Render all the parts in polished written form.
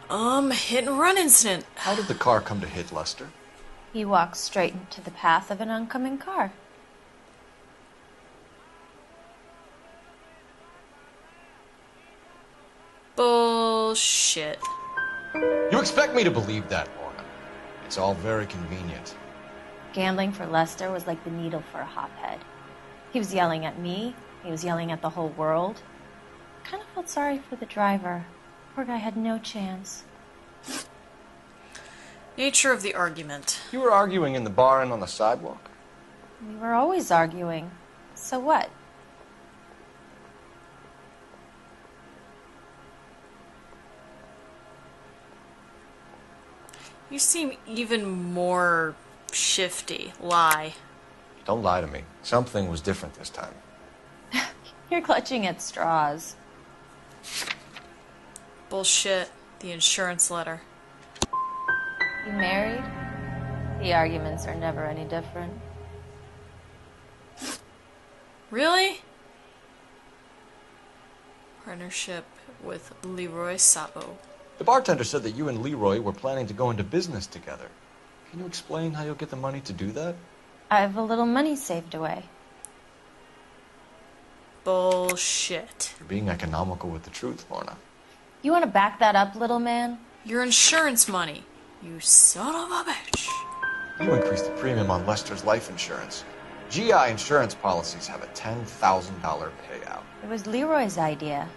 Hit and run incident. How did the car come to hit Lester? He walked straight into the path of an oncoming car. Bullshit. You expect me to believe that, Lorna? It's all very convenient. Gambling for Lester was like the needle for a hothead. He was yelling at me. He was yelling at the whole world. I kind of felt sorry for the driver. Poor guy had no chance. Nature of the argument. You were arguing in the bar and on the sidewalk? We were always arguing. So what? You seem even more shifty. Lie. Don't lie to me. Something was different this time. You're clutching at straws. Bullshit. The insurance letter. You married? The arguments are never any different. Really? Partnership with Leroy Sabo. The bartender said that you and Leroy were planning to go into business together. Can you explain how you'll get the money to do that? I have a little money saved away. Bullshit. You're being economical with the truth, Lorna. You want to back that up, little man? Your insurance money. You son of a bitch. You increased the premium on Lester's life insurance. GI insurance policies have a $10,000 payout. It was Leroy's idea.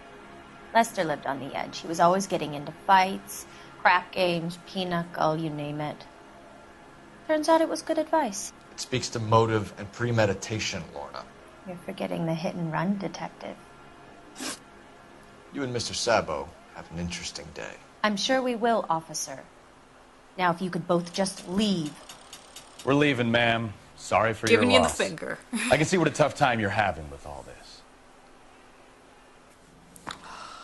Lester lived on the edge. He was always getting into fights, crap games, pinochle, you name it. Turns out it was good advice. It speaks to motive and premeditation, Lorna. You're forgetting the hit-and-run detective. You and Mr. Sabo have an interesting day. I'm sure we will, officer. Now, if you could both just leave. We're leaving, ma'am. Sorry for your loss. Giving you the finger. I can see what a tough time you're having with all this.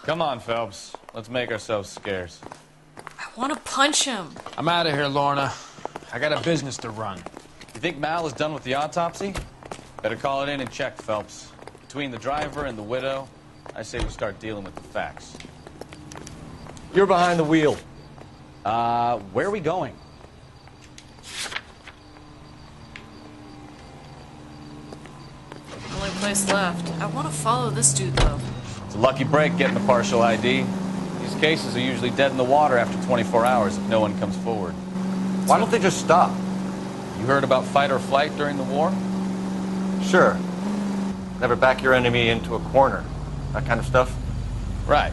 Come on, Phelps. Let's make ourselves scarce. I want to punch him. I'm out of here, Lorna. I got a business to run. You think Mal is done with the autopsy? Better call it in and check, Phelps. Between the driver and the widow, I say we start dealing with the facts. You're behind the wheel. Where are we going? Only place left. I want to follow this dude, though. It's a lucky break getting the partial ID. These cases are usually dead in the water after 24 hours if no one comes forward. Why don't they just stop? You heard about fight or flight during the war? Sure. Never back your enemy into a corner. That kind of stuff. Right.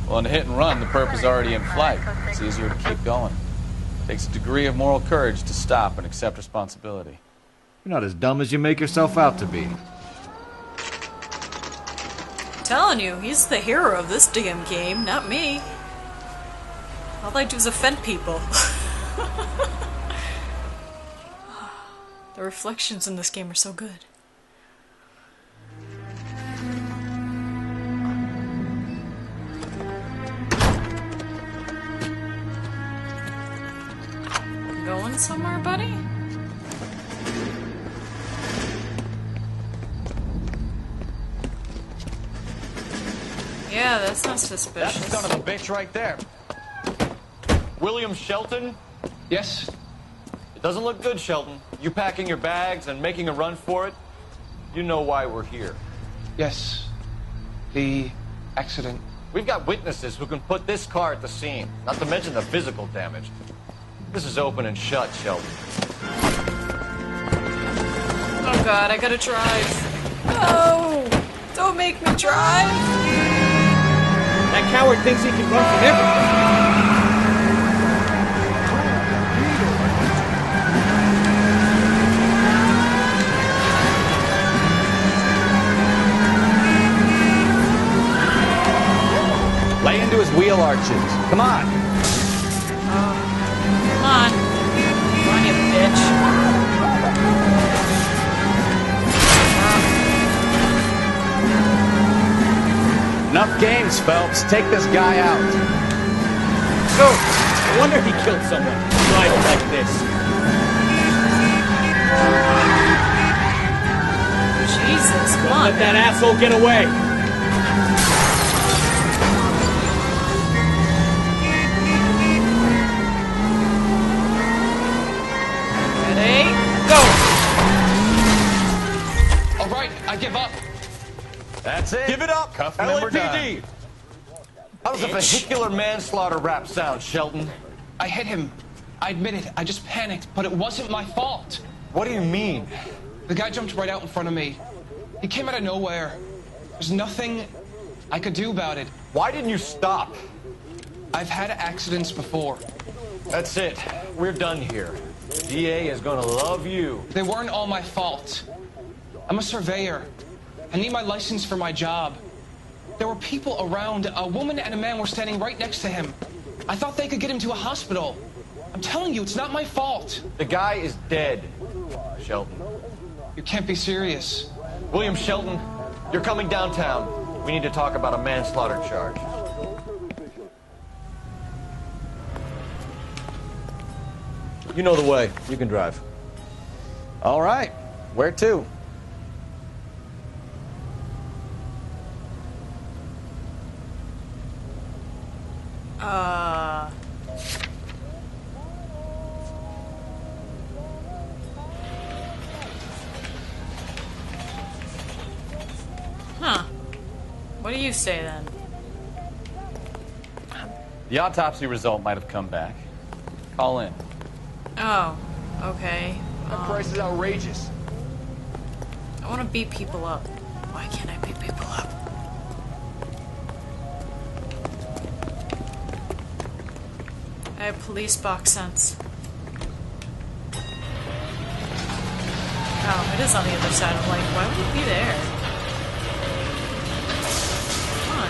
Well, in a hit and run, the perp is already in flight. It's easier to keep going. Takes a degree of moral courage to stop and accept responsibility. You're not as dumb as you make yourself out to be. Telling you, he's the hero of this damn game, not me. All I do is offend people. The reflections in this game are so good. Going somewhere, buddy? Yeah, that's not suspicious. That's the son of a bitch right there. William Shelton? Yes? It doesn't look good, Shelton. You packing your bags and making a run for it? You know why we're here. Yes. The accident. We've got witnesses who can put this car at the scene, not to mention the physical damage. This is open and shut, Shelton. Oh god, I gotta drive. No! Don't make me drive! That coward thinks he can run from everything. Lay into his wheel arches. Come on. Come on. Come on, you bitch. Enough games, Phelps. Take this guy out. No! No wonder he killed someone. Driving like this. Jesus, come on. Let that asshole get away. That's it. Give it up. Cuff member LAPD. How does a vehicular manslaughter rap sound, Shelton? I hit him. I admit it. I just panicked, but it wasn't my fault. What do you mean? The guy jumped right out in front of me. He came out of nowhere. There's nothing I could do about it. Why didn't you stop? I've had accidents before. That's it. We're done here. DA is gonna love you. They weren't all my fault. I'm a surveyor. I need my license for my job. There were people around. A woman and a man were standing right next to him. I thought they could get him to a hospital. I'm telling you, it's not my fault. The guy is dead, Shelton. You can't be serious. William Shelton, you're coming downtown. We need to talk about a manslaughter charge. You know the way. You can drive. All right. Where to? Huh. What do you say then? The autopsy result might have come back. Call in. Oh, okay. That price is outrageous. I want to beat people up. Why can't I beat people up? I have police box sense. Oh, it is on the other side of life. Why would it be there? Come on.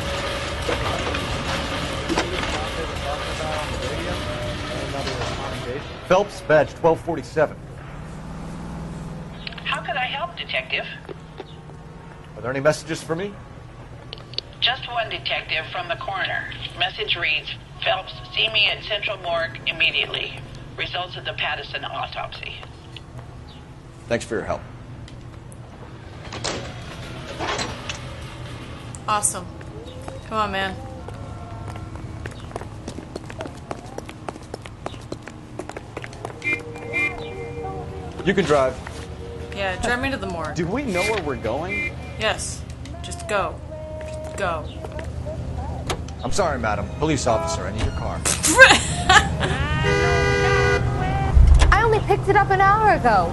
Phelps, badge 1247. How could I help, Detective? Are there any messages for me? Just one detective from the coroner. Message reads, Phelps, see me at Central Morgue immediately. Results of the Patterson autopsy. Thanks for your help. Awesome. Come on, man. You can drive. Yeah, drive me to the morgue. Do we know where we're going? Yes. Just go. Just go. I'm sorry, madam. Police officer, I need your car. I only picked it up an hour ago.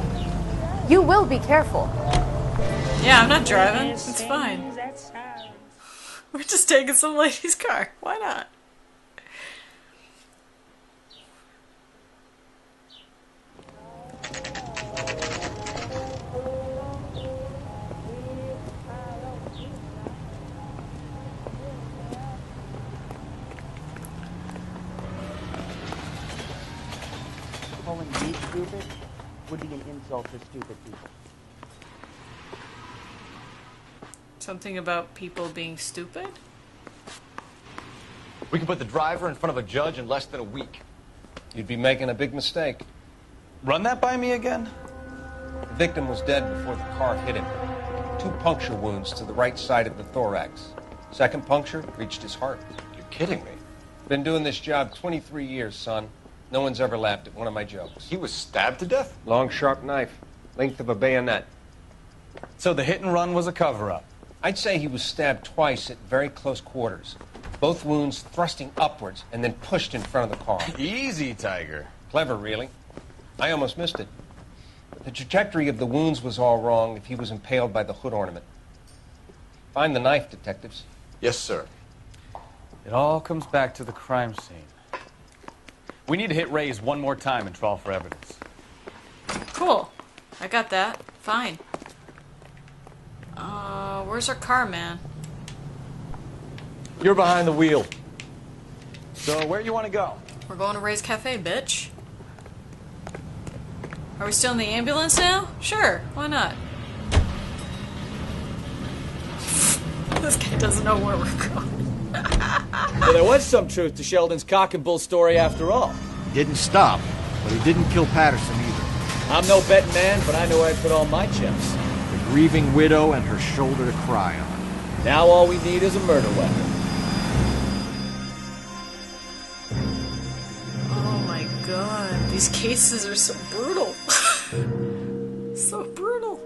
You will be careful. Yeah, I'm not driving. It's fine. We're just taking some lady's car. Why not? Calling me stupid would be an insult to stupid people. Something about people being stupid? We can put the driver in front of a judge in less than a week. You'd be making a big mistake. Run that by me again? The victim was dead before the car hit him. 2 puncture wounds to the right side of the thorax. Second puncture reached his heart. You're kidding me. Been doing this job 23 years, son. No one's ever laughed at one of my jokes. He was stabbed to death? Long, sharp knife. Length of a bayonet. So the hit and run was a cover-up? I'd say he was stabbed twice at very close quarters. Both wounds thrusting upwards and then pushed in front of the car. Easy, Tiger. Clever, really. I almost missed it. But the trajectory of the wounds was all wrong if he was impaled by the hood ornament. Find the knife, detectives. Yes, sir. It all comes back to the crime scene. We need to hit Ray's one more time and trawl for evidence. Cool. I got that. Fine. Where's our car, man? You're behind the wheel. So where do you want to go? We're going to Ray's Cafe, bitch. Are we still in the ambulance now? Sure, why not? This guy doesn't know where we're going. Well, there was some truth to Sheldon's cock and bull story after all. He didn't stop, but he didn't kill Patterson either. I'm no betting man, but I know I'd put all my chips. The grieving widow and her shoulder to cry on. Now all we need is a murder weapon. Oh my god, these cases are so brutal. So brutal.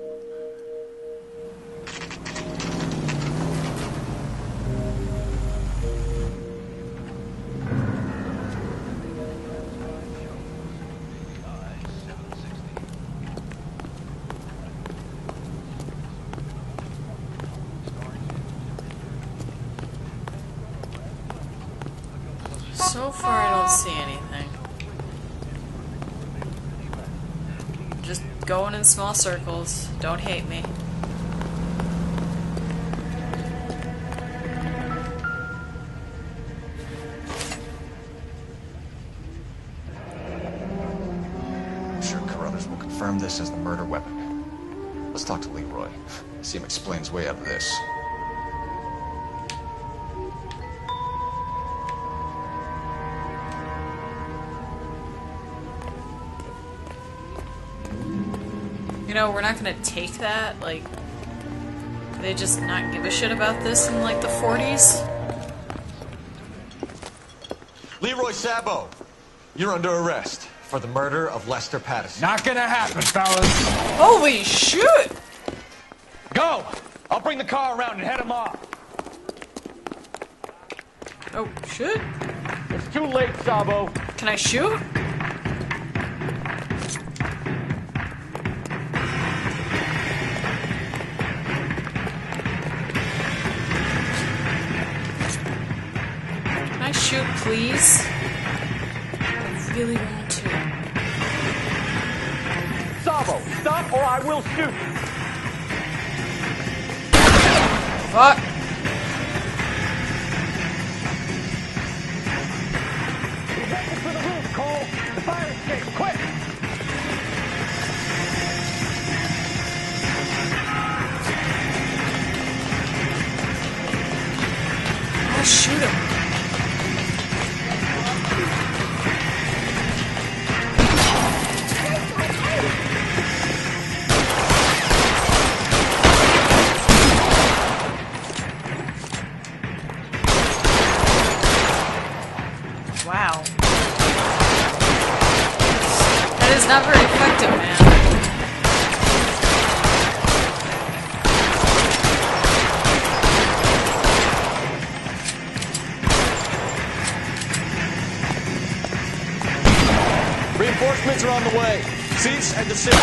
So far, I don't see anything. Just going in small circles. Don't hate me. I'm sure Carruthers will confirm this as the murder weapon. Let's talk to Leroy. See him explain his way out of this. You know, we're not gonna take that. Like, do they just not give a shit about this in, like, the 40s? Leroy Sabo, you're under arrest for the murder of Lester Patterson. Not gonna happen, fellas. Holy shit! Go! I'll bring the car around and head him off. Oh, shit. It's too late, Sabo. Can I shoot? Can I shoot, please? I really want to. Sabo, stop or I will shoot. Fuck. Heading for the roof, Cole. The fire escape, quick. I'll shoot him. Wow. That is not very effective, man. Reinforcements are on the way. Cease and desist.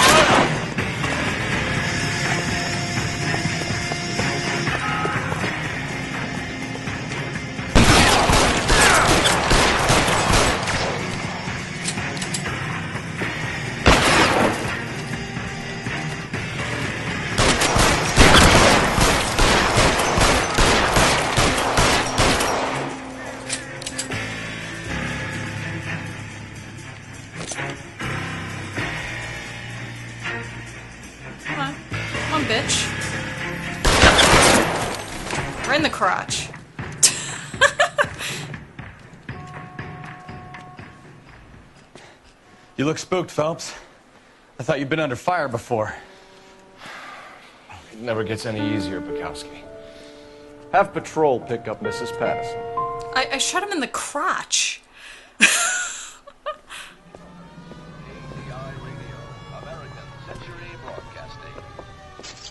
Come on. Come on, bitch. Right in the crotch. You look spooked, Phelps. I thought you'd been under fire before. It never gets any easier, Bukowski. Have patrol pick up Mrs. Patterson. I shot him in the crotch.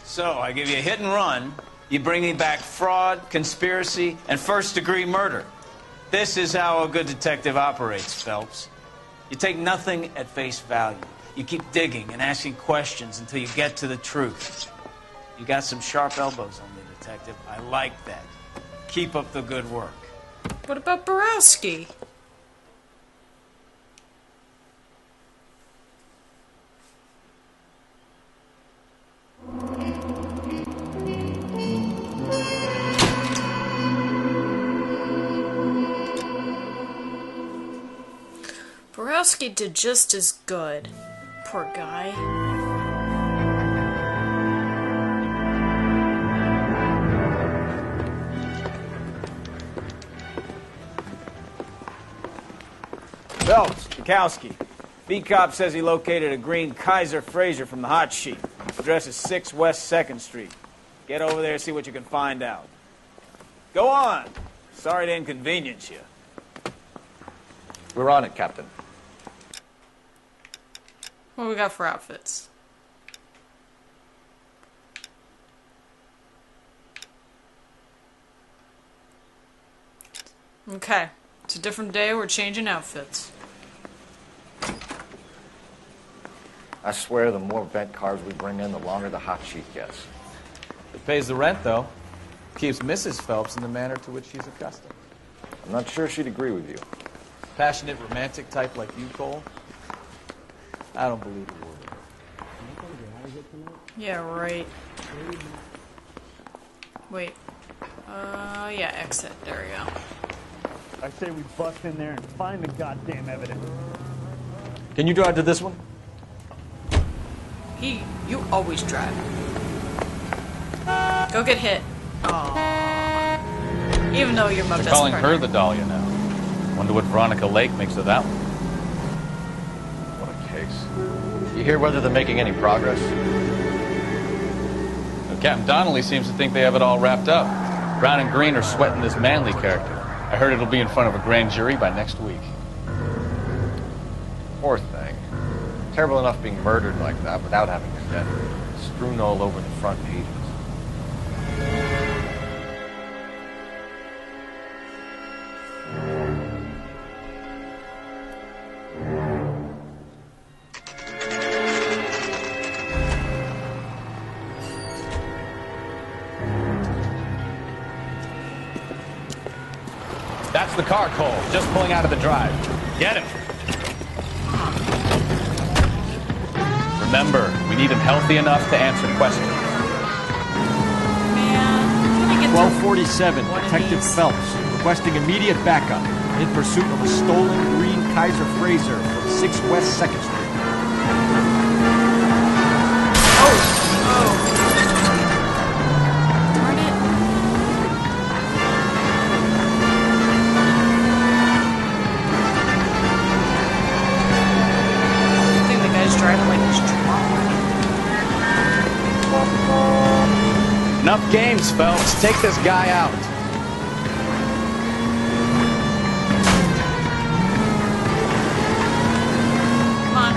So, I give you a hit and run. You bring me back fraud, conspiracy, and first-degree murder. This is how a good detective operates, Phelps. You take nothing at face value. You keep digging and asking questions until you get to the truth. You got some sharp elbows on you, detective. I like that. Keep up the good work. What about Borowski? Borowski did just as good. Poor guy. Phelps, Bukowski. Beat cop says he located a green Kaiser Fraser from the hot sheet. Address is 6 West 2nd Street. Get over there and see what you can find out. Go on. Sorry to inconvenience you. We're on it, Captain. What we got for outfits? Okay. It's a different day, we're changing outfits. I swear the more vent cars we bring in, the longer the hot sheet gets. It pays the rent, though. Keeps Mrs. Phelps in the manner to which she's accustomed. I'm not sure she'd agree with you. Passionate romantic type like you, Cole? I don't believe a word. Yeah, right. Wait. Yeah, exit. There we go. I say we bust in there and find the goddamn evidence. Can you drive to this one? You always drive. Go get hit. Aww. Even though you're my They're best calling partner. her the Dahlia now. Wonder what Veronica Lake makes of that one. What a case. You hear whether they're making any progress? Now, Captain Donnelly seems to think they have it all wrapped up. Brown and Green are sweating this Manley character. I heard it'll be in front of a grand jury by next week. Poor thing. Terrible enough being murdered like that without having his death strewn all over the front pages. That's the car, Cole. Just pulling out of the drive. Get him. Remember, we need him healthy enough to answer questions. Man, can I get 1247, one of Detective these? Phelps, requesting immediate backup in pursuit of a stolen green Kaiser Frazer from 6 West 2nd Street. Oh! Darn it. I think the guy's driving like he's drunk. Enough games, Phelps. Take this guy out. Come on.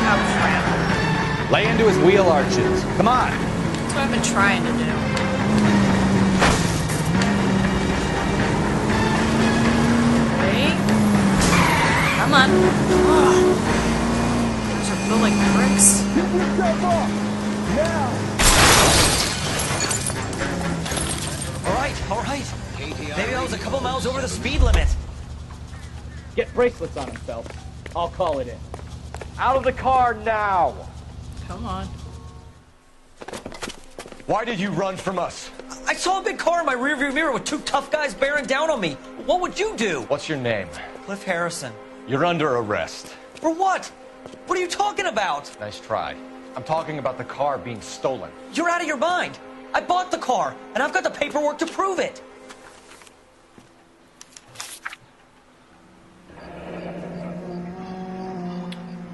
Oh, crap. Lay into his wheel arches. Come on. That's what I've been trying to do. Ready? Come on. Ugh. Those are built like bricks. All right. Maybe I was a couple miles over the speed limit. Get bracelets on him, Phelps. I'll call it in. Out of the car now! Come on. Why did you run from us? I saw a big car in my rearview mirror with two tough guys bearing down on me. What would you do? What's your name? Cliff Harrison. You're under arrest. For what? What are you talking about? Nice try. I'm talking about the car being stolen. You're out of your mind. I bought the car, and I've got the paperwork to prove it.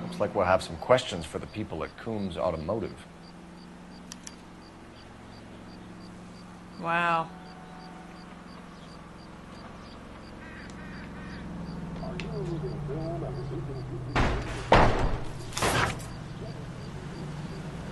Looks like we'll have some questions for the people at Coombs Automotive. Wow.